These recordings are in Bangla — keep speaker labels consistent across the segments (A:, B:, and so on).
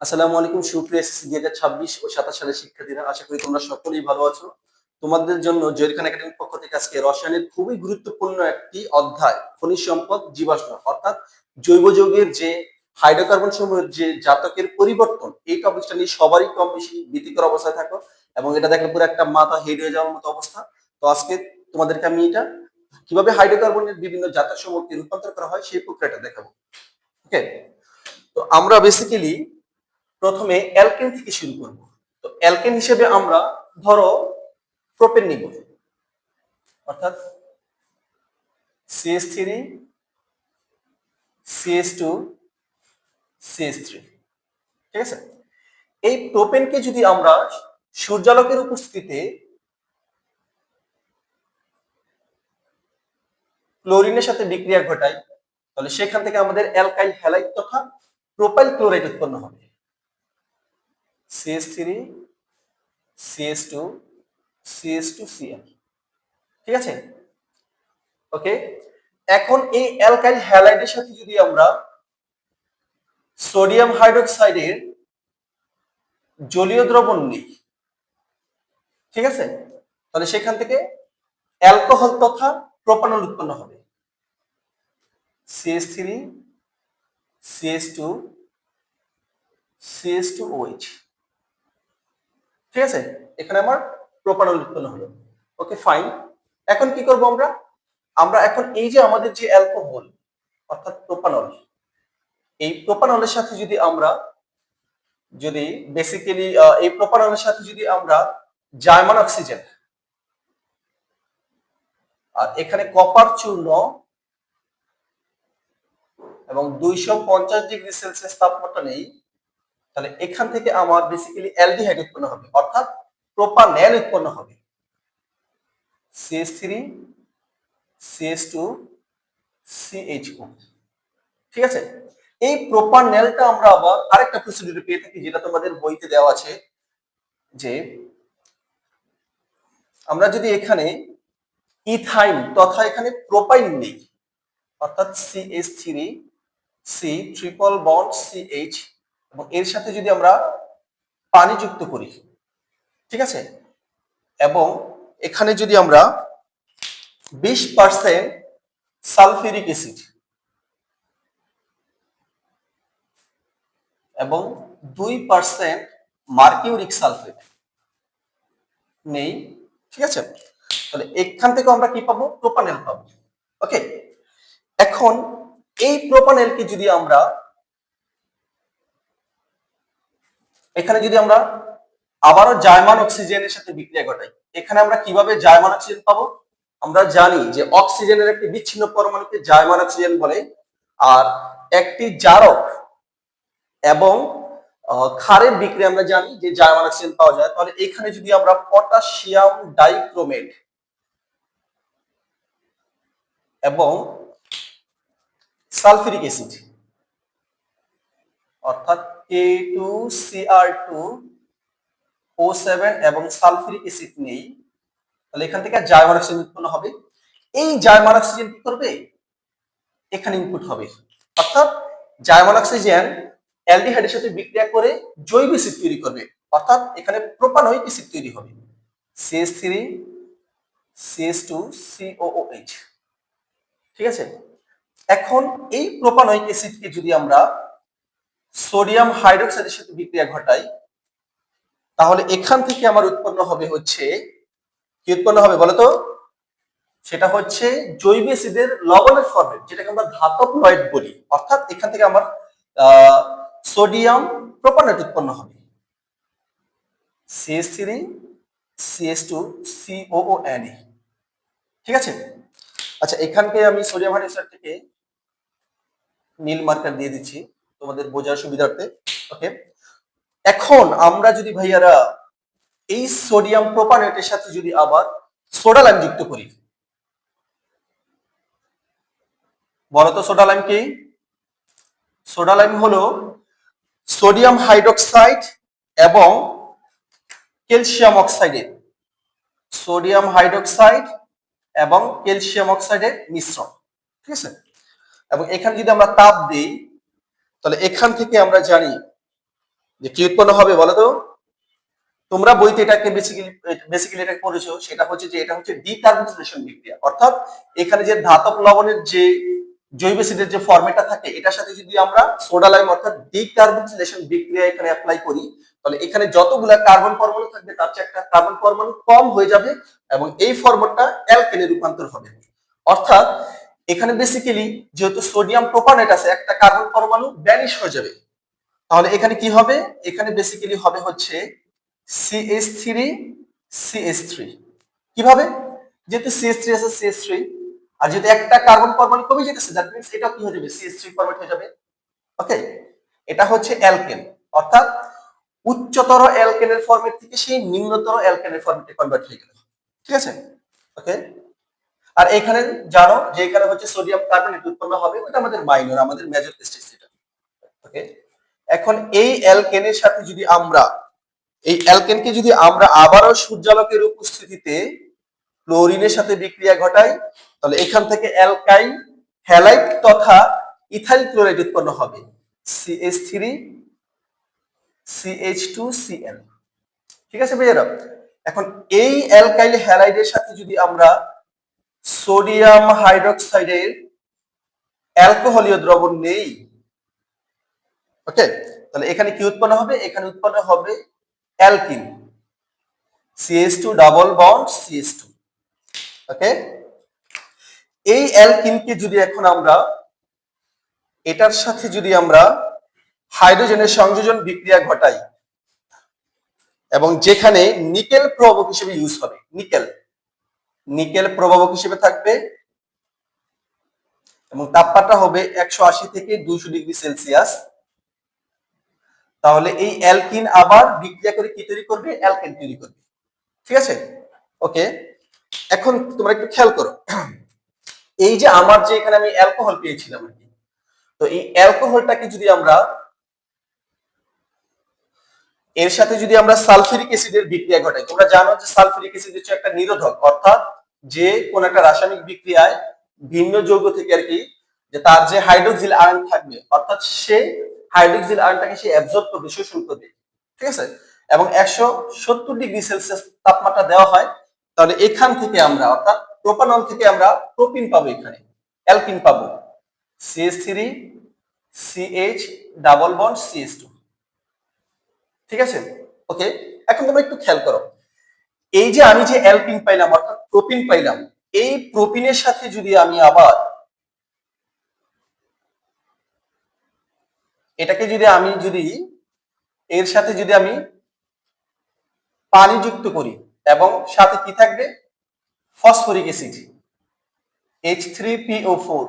A: আসসালামু আলাইকুম সুপ্রিয় এসএসসি 2026 ও 27 সালের শিক্ষার্থীরা, আশা করি তোমরা সকলেই ভালো আছো। তোমাদের জন্য জহির খান একাডেমির পক্ষ থেকে আজকে রসায়নের খুবই গুরুত্বপূর্ণ একটি অধ্যায় খনিজ সম্পদ জীবাশ্ম অর্থাৎ জৈব যৌগের যে হাইড্রোকার্বন সমূহের যে জাতকের পরিবর্তন, এই টপিকটা নিয়ে সবারই কম বেশি ভীতিকর অবস্থায় থাকো এবং এটা দেখলে পুরো একটা মাথা হেড হয়ে যাওয়ার মতো অবস্থা। তো আজকে তোমাদেরকে আমি এটা কিভাবে হাইড্রোকার্বনের বিভিন্ন জাতক সমূহকে রূপান্তর করা হয় সেই প্রক্রিয়াটা দেখাবো। ওকে, তো আমরা বেসিক্যালি প্রথমে অ্যালকেন থেকে শুরু করব। তো অ্যালকেন হিসেবে আমরা ধরো প্রোপেন নিব, অর্থাৎ CH3 CH2 CH3। ঠিক আছে, এই প্রোপেনকে যদি আমরা সূর্যালোকের উপস্থিতিতে ক্লোরিনের সাথে বিক্রিয়া ঘটাই, তাহলে সেখান থেকে আমাদের অ্যালকাইল হ্যালাইড তথা প্রোপাইল ক্লোরাইড উৎপন্ন হবে। CH3 CH2 CH2Cl। ঠিক আছে, ওকে। এখন এই অ্যালকাইল হ্যালাইডের সাথে যদি আমরা সোডিয়াম হাইড্রোক্সাইডের জলীয় দ্রবণ নিই, ঠিক আছে, তাহলে সেখান থেকে অ্যালকোহল তথা প্রোপানল উৎপন্ন হবে। CH3 CH2 CH2OH। ঠিক আছে, এখানে আমার প্রোপানল উৎপন্ন হলো। Okay fine. এখন কি করব আমরা? আমরা এখন এই যে আমাদের যে অ্যালকোহল অর্থাৎ প্রোপানল, এই প্রোপানলের সাথে যদি বেসিক্যালি এই প্রোপানলের সাথে যদি আমরা জার্মান অক্সিজেন আর এখানে কপার চূর্ণ এবং 250°C তাপমাত্রা নেই, তাহলে এখান থেকে আমার বেসিক্যালি অ্যালডিহাইড উৎপন্ন হবে অর্থাৎ প্রোপানল উৎপন্ন হবে। CH3 CH2 CHO। ঠিক আছে, এই প্রোপানলটা আমরা আবার আরেকটা প্রসিডিউরে পেয়ে থাকি, যেটা তোমাদের বইতে দেওয়া আছে, যে আমরা যদি এখানে ইথাইন তথা এখানে প্রোপাইন নেই, অর্থাৎ CH3 C triple bond CH এবং এর সাথে যদি আমরা পানি যুক্ত করি, ঠিক আছে, এবং এখানে যদি আমরা 20% সালফিউরিক অ্যাসিড এবং 2% মার্কিউরিক সালফেট নেই, ঠিক আছে, তাহলে এখান থেকে আমরা কি পাবো? প্রোপানল পাবো। ওকে, এখন এই প্রোপানলকে যদি আমরা এখানে যদি আমরা আবারও জার্মান অক্সিজেনের সাথে বিক্রিয়া ঘটাই, এখানে আমরা কিভাবে জার্মান অক্সিজেন পাবো? আমরা জানি যে অক্সিজেনের একটি বিচ্ছিন্ন পরমাণুকে জার্মান অক্সিজেন বলে, আর একটি জারক এবং ক্ষারের বিক্রিয়া আমরা জানি যে জার্মান অক্সিজেন পাওয়া যায়। তাহলে এখানে যদি আমরা পটাশিয়াম ডাইক্রোমেট এবং সালফিউরিক অ্যাসিড অর্থাৎ K2Cr2O7 এবং সালফিউরিক অ্যাসিড নেই, তাহলে এখান থেকে জার্মান অক্সিজেন উৎপন্ন হবে। এই জার্মান অক্সিজেন কি করবে? এখানে ইনপুট হবে, অর্থাৎ জার্মান অক্সিজেন অ্যালডিহাইডের সাথে বিক্রিয়া করে জৈব অ্যাসিড তৈরি করবে, অর্থাৎ এখানে প্রোপানয়িক অ্যাসিড তৈরি হবে, CH3 CH2 COOH। ঠিক আছে, এখন এই প্রোপানয়িক অ্যাসিডকে যদি আমরা সোডিয়াম হাইড্রোক্সাইডের সাথে বিক্রিয়া ঘটাই, তাহলে এখান থেকে আমার উৎপন্ন হবে হচ্ছে কি উৎপন্ন হবে বলতো? সেটা হচ্ছে জৈব অ্যাসিডের লবণের ফরম্যাট, যেটাকে আমরা ধাতব লয়েড বলি, অর্থাৎ এখান থেকে আমার সোডিয়াম প্রোপানেট উৎপন্ন হবে, CH3 CH2 COONA। ঠিক আছে, আচ্ছা এখানকে আমি সোডিয়াম হাইড্রোক্সাইড থেকে নীল মার্কার দিয়ে দিচ্ছি তোমাদের বোঝার সুবিধার্থে। ওকে, এখন আমরা যদি ভাইয়ারা এই সোডিয়াম প্রোপানেটের সাথে যদি আবার সোডা লাইম যুক্ত করি, বলতো সোডা লাইম কি? সোডা লাইম হলো সোডিয়াম হাইড্রোক্সাইড এবং ক্যালসিয়াম অক্সাইডের সোডিয়াম হাইড্রোক্সাইড এবং ক্যালসিয়াম অক্সাইডের মিশ্রণ। ঠিক আছে, এবং এখানে যদি আমরা তাপ দিই, তাহলে এখান থেকে আমরা জানি যে কি উৎপন্ন হবে বলো তো? তোমরা বইতে এটাকে বেসিক্যালি এটাকে পড়েছো, সেটা হচ্ছে যে এটা হচ্ছে ডিকার্বক্সিলেশন বিক্রিয়া। অর্থাৎ এখানে যে ধাতব লবণের যে জৈব অ্যাসিডের যে ফরম্যাটটা থাকে, এটার সাথে যদি আমরা সোডা লাইম অর্থাৎ ডিকার্বক্সিলেশন বিক্রিয়া এখানে অ্যাপ্লাই করি, তাহলে এখানে যতগুলা কার্বন পরমাণু থাকবে তার চেয়ে একটা কার্বন পরমাণু কম হয়ে যাবে এবং এই ফরম্যাটটা অ্যালকেনে রূপান্তর হবে। অর্থাৎ এখানে বেসিক্যালি যেহেতু সোডিয়াম প্রোপানেট আছে, একটা কার্বন পরমাণু ভ্যানিশ হয়ে যাবে। তাহলে এখানে কি হবে? এখানে বেসিক্যালি হবে হচ্ছে CH3 CH3। কিভাবে? যেহেতু CH3 আছে CH3, আর যেহেতু একটা কার্বন পরমাণু কমে যেতেছে, দ্যাট মিন্স এটা কি হয়ে যাবে? CH3 ফরম্যাট হয়ে যাবে। ওকে, এটা হচ্ছে অ্যালকেন, অর্থাৎ উচ্চতর অ্যালকেনের ফরম্যাট থেকে সেই নিম্নতর অ্যালকেনের ফরম্যাটে কনভার্ট হয়ে গেল। ঠিক আছে? ওকে, আর এখানে জানো যে এখানে হচ্ছে সোডিয়াম কার্বনেট উৎপন্ন হবে, ওটা আমাদের মাইনর, আমাদের মেজর স্টেজ এটা। ওকে, এখন এই অ্যালকেনের সাথে যদি আমরা এই অ্যালকেনকে যদি আমরা আবারও সূর্যালোকের উপস্থিতিতে ক্লোরিনের সাথে বিক্রিয়া ঘটাই, তাহলে এখান থেকে অ্যালকাইল হ্যালাইড তথা ইথাইল ক্লোরাইড উৎপন্ন হবে, CH3 CH2Cl। ঠিক আছে ভাইয়েরা? এখন এই অ্যালকাইল হ্যালাইডের সাথে যদি আমরা সোডিয়াম হাইড্রোক্সাইডের অ্যালকোহলীয় দ্রবণ নেই, ওকে, তাহলে এখানে কি উৎপন্ন হবে? এখানে উৎপন্ন হবে alkyne, CH2 double bond CH2। ওকে, এই অ্যালকিনকে যদি এখন আমরা এটার সাথে যদি আমরা হাইড্রোজেনের সংযোজন বিক্রিয়া ঘটাই, এবং যেখানে নিকেল প্রভাবক হিসেবে ইউজ হবে, নিকেল প্রভাবক হিসেবে থাকবে এবং তাপমাত্রা হবে 180 থেকে 200 ডিগ্রি সেলসিয়াস, তাহলে এই অ্যালকিন আবার বিক্রিয়া করে কি তৈরি করবে? অ্যালকেন তৈরি করবে। ঠিক আছে? ওকে, এখন তোমরা একটু খেয়াল করো, এই যে আমার যে এখানে আমি অ্যালকোহল পেয়েছিলাম আর কি, তো এই অ্যালকোহলটাকে যদি আমরা এর সাথে যদি আমরা সালফিউরিক অ্যাসিডের বিক্রিয়া ঘটাই, তোমরা জানো যে সালফিউরিক অ্যাসিড হচ্ছে একটা নিরোধক, অর্থাৎ যে কোন একটা রাসায়নিক বিক্রিয়ায় ভিন্ন যৌগ থেকে আর কি, যে তার যে হাইড্রোক্সিল আয়ন থাকবে, অর্থাৎ সে হাইড্রোক্সিল আয়নটাকে সে অ্যাবজর্ব করবে, শোষণ করবে। ঠিক আছে? এবং 170 ডিগ্রি সেলসিয়াস তাপমাত্রা দেওয়া হয়, তাহলে এখান থেকে আমরা অর্থাৎ প্রোপানল থেকে আমরা প্রোপিন পাবো, এখানে অ্যালকিন পাবো, CH3 CH double bond CH2। ঠিক আছে? ওকে, এখন তোমরা একটু খেয়াল করো, এই যে আমি যে অ্যালকিন পাইলাম অর্থাৎ প্রোপিন পাইলাম, এই প্রোপিনের সাথে যদি আমি আবার এটাকে যদি এর সাথে যদি আমি পানি যুক্ত করি এবং সাথে কি থাকবে? ফসফরিক অ্যাসিড H3PO4,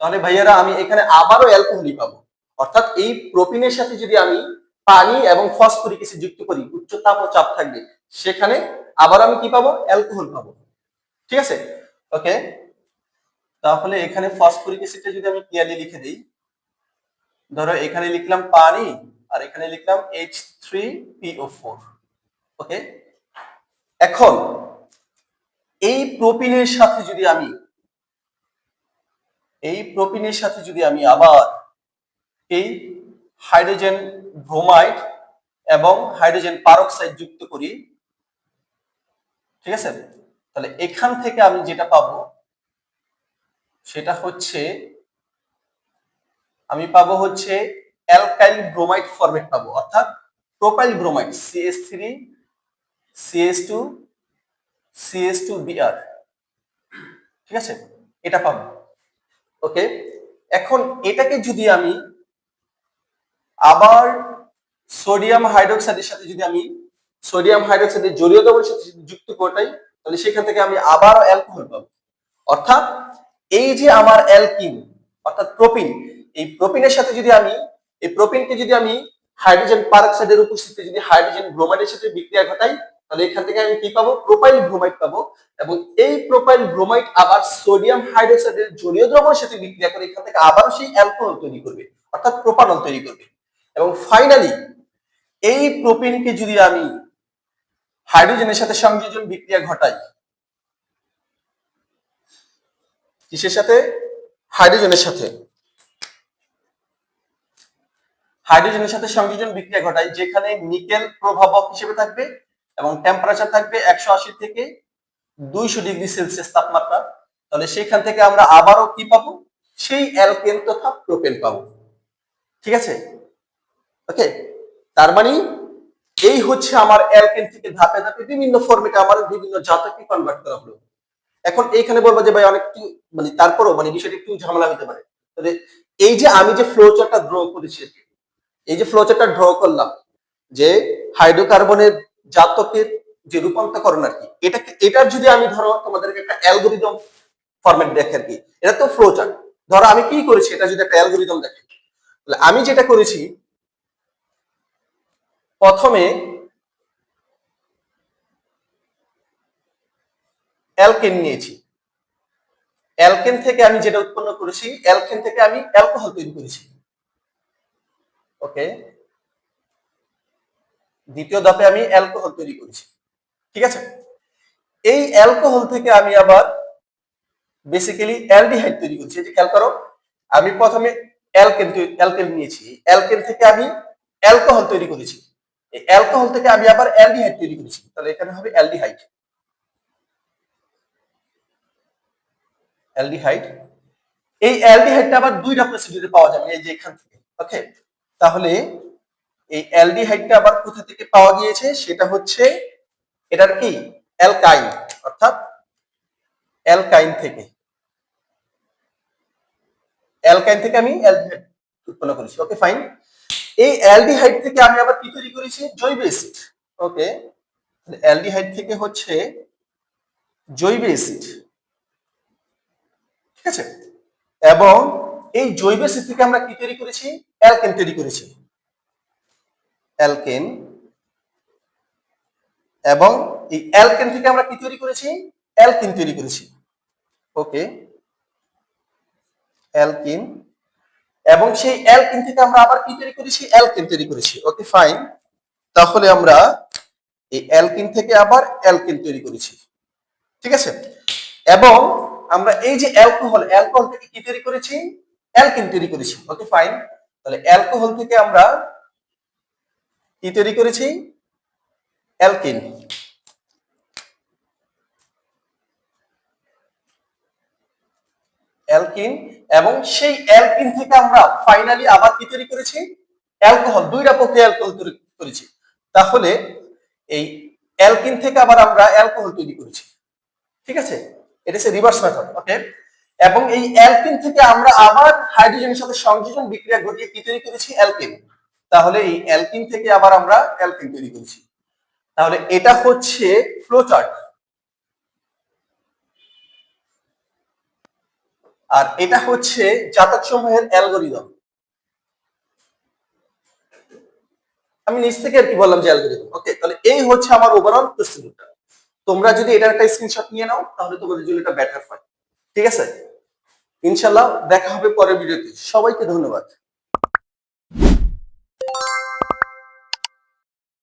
A: তাহলে ভাইয়ারা আমি এখানে আবারও অ্যালকোহলই পাবো। অর্থাৎ এই প্রোপিনের সাথে যদি আমি পানি এবং ফসফরিক অ্যাসিড যুক্ত করি, উচ্চ তাপ ও চাপ থাকবে, সেখানে আবার আমি কি পাবো? অ্যালকোহল পাবো। ঠিক আছে? ওকে, তাহলে এখানে ফসফরিক অ্যাসিডটা যদি আমি ক্লিয়ারলি লিখে দিই, ধরো এখানে লিখলাম পানি আর এখানে লিখলাম H3PO4। ওকে, এখন এই প্রোপিনের সাথে যদি আমি আবার এই হাইড্রোজেন ব্রোমাইড এবং হাইড্রোজেন পারক্সাইড যুক্ত করি, ঠিক আছে, তাহলে এখান থেকে আমি যেটা পাবো সেটা হচ্ছে অ্যালকাইল ব্রোমাইড ফরম্যাট পাবো, অর্থাৎ propyl bromide CH3 CH2 CH2Br। ঠিক আছে, এটা পাবো। ওকে, এখন এটাকে যদি আমি আবার সোডিয়াম হাইড্রোক্সাইডের সাথে সোডিয়াম হাইড্রোক্সাইডের জলীয় দ্রবণের সাথে যুক্ত করটাই, তাহলে সেখান থেকে আমি আবারও অ্যালকোহল পাবো। অর্থাৎ এই যে আমার অ্যালকিন অর্থাৎ প্রোপিন, এই প্রোপিনের সাথে এই প্রোপিনকে যদি আমি হাইড্রোজেন পারক্সাইডের উপস্থিতিতে যদি হাইড্রোজেন ব্রোমাইডের সাথে বিক্রিয়া ঘটাই, তাহলে এখান থেকে আমি কি পাবো? প্রোপাইল ব্রোমাইড পাবো। এবং এই প্রোপাইল ব্রোমাইড আবার সোডিয়াম হাইড্রোক্সাইডের জলীয় দ্রবণের সাথে বিক্রিয়া করে এখান থেকে আবারও সেই অ্যালকোহল তৈরি করবে, অর্থাৎ প্রোপানল তৈরি করবে। এবং ফাইনালি এই প্রোপিনকে যদি আমি হাইড্রোজেনের সাথে সংযোজন বিক্রিয়া ঘটাই, কিসের সাথে? হাইড্রোজেনের সাথে। হাইড্রোজেনের সাথে সংযোজন বিক্রিয়া ঘটায়, যেখানে নিকেল প্রভাবক হিসেবে থাকবে এবং টেম্পারেচার থাকবে 180 থেকে 200 ডিগ্রি সেলসিয়াস তাপমাত্রা। তাহলে সেখান থেকে আমরা আবারও কি পাবো, সেই অ্যালকেন তথা প্রোপেন পাবো। ঠিক আছে, ওকে। তার মানে এই হচ্ছে আমার অ্যালকেন থেকে ধাপে ধাপে বিভিন্ন ফরম্যাটে আমার বিভিন্ন জাতকে কনভার্ট করা হলো। এখন এইখানে বলবো যে ভাই অনেকটু মানে তারপরও মানে বিষয়টা একটু ঝামেলা হতে পারে। তাহলে এই যে আমি যে ফ্লো চার্টটা ড্র করেছি, এই যে ফ্লো চার্টটা ড্র করলাম, যে হাইড্রোকার্বনের জাতকের যে রূপান্তরকরণ আর কি, এটার যদি আমি ধরো তোমাদেরকে একটা অ্যালগোরিদম ফরম্যাট দেখে আর কি, এটা তো ফ্লো চার্ট। ধরো আমি কি করেছি, এটা যদি একটা অ্যালগোরিদম দেখে, তাহলে আমি যেটা করেছি, প্রথমে অ্যালকেন নিয়েছি, অ্যালকেন থেকে আমি যেটা উৎপন্ন করেছি, অ্যালকেন থেকে আমি অ্যালকোহল তৈরি করেছি। ওকে, দ্বিতীয় ধাপে আমি অ্যালকোহল তৈরি করেছি। ঠিক আছে, এই অ্যালকোহল থেকে আমি আবার বেসিক্যালি অ্যালডিহাইড তৈরি করছি। এই যে খেয়াল করো, আমি প্রথমে অ্যালকেন নিয়েছি, অ্যালকেন থেকে আমি অ্যালকোহল তৈরি করেছি, এই অ্যালকোহল থেকে আমি আবার অ্যালডিহাইড তৈরি করেছি, তাহলে এখানে হবে অ্যালডিহাইড। অ্যালডিহাইড, এই অ্যালডিহাইডটা আবার দুইটা প্রসিডিউরে পাওয়া যাবে, এই যে এখান থেকে। ওকে, তাহলে এই অ্যালডিহাইডটা আবার কোথা থেকে পাওয়া গিয়েছে, সেটা হচ্ছে এটার কি অ্যালকাইন, অর্থাৎ অ্যালকাইন থেকে, অ্যালকাইন থেকে আমি অ্যালডিহাইড উৎপন্ন করেছি। ওকে ফাইন, এই অ্যালডিহাইড থেকে আমি আবার কি তৈরি করেছি, জৈব অ্যাসিড। ওকে, অ্যালডিহাইড থেকে হচ্ছে জৈব অ্যাসিড। ঠিক আছে, এবং এই জৈব অ্যাসিড থেকে আমরা কি তৈরি করেছি, অ্যালকেন তৈরি করেছি, অ্যালকেন। এবং এই অ্যালকেন থেকে আমরা কি তৈরি করেছি, অ্যালকিন তৈরি করেছি। ওকে, অ্যালকিন, এবং সেই অ্যালকিন থেকে আমরা আবার কি তৈরি করেছি, অ্যালকেন তৈরি করেছি। ওকে ফাইন, তাহলে আমরা এই অ্যালকিন থেকে আবার অ্যালকেন তৈরি করেছি। ঠিক আছে, এবং আমরা এই যে অ্যালকোহল, অ্যালকোহল থেকে কি তৈরি করেছি, অ্যালকিন তৈরি করেছি। ওকে ফাইন, তাহলে অ্যালকোহল থেকে আমরা কি তৈরি করেছি, অ্যালকিন। অ্যালকিন, এবং সেই অ্যালকিন থেকে আমরা ফাইনালি আবার কি তৈরি করেছি, অ্যালকোহল। দুইটা প্রক্রিয়া অ্যালকোহল তৈরি করেছি, তাহলে এই অ্যালকিন থেকে আবার আমরা অ্যালকোহল তৈরি করেছি। ঠিক আছে, এটা হচ্ছে রিভার্স মেথড। ওকে, এবং এই অ্যালকিন থেকে আমরা আবার হাইড্রোজেনের সাথে সংযোজন বিক্রিয়া ঘটিয়ে কি তৈরি করেছি, অ্যালকিন। তাহলে এই অ্যালকিন থেকে আবার আমরা অ্যালকিন তৈরি করেছি। তাহলে এটা হচ্ছে ফ্লো চার্ট, আর এটা হচ্ছে জাতক সমূহের অ্যালগোরিদম। আমি নিচ থেকে আর কি বললাম যে অ্যালগোরিদম। ওকে, তাহলে এই হচ্ছে আমার ওভারঅল প্রসিডিউরটা। তোমরা যদি এটার একটা স্ক্রিনশট নিয়ে নাও, তাহলে তোমাদের জন্য এটা বেটার হয়। ঠিক আছে, ইনশাআল্লাহ দেখা হবে পরের ভিডিওতে। সবাইকে ধন্যবাদ।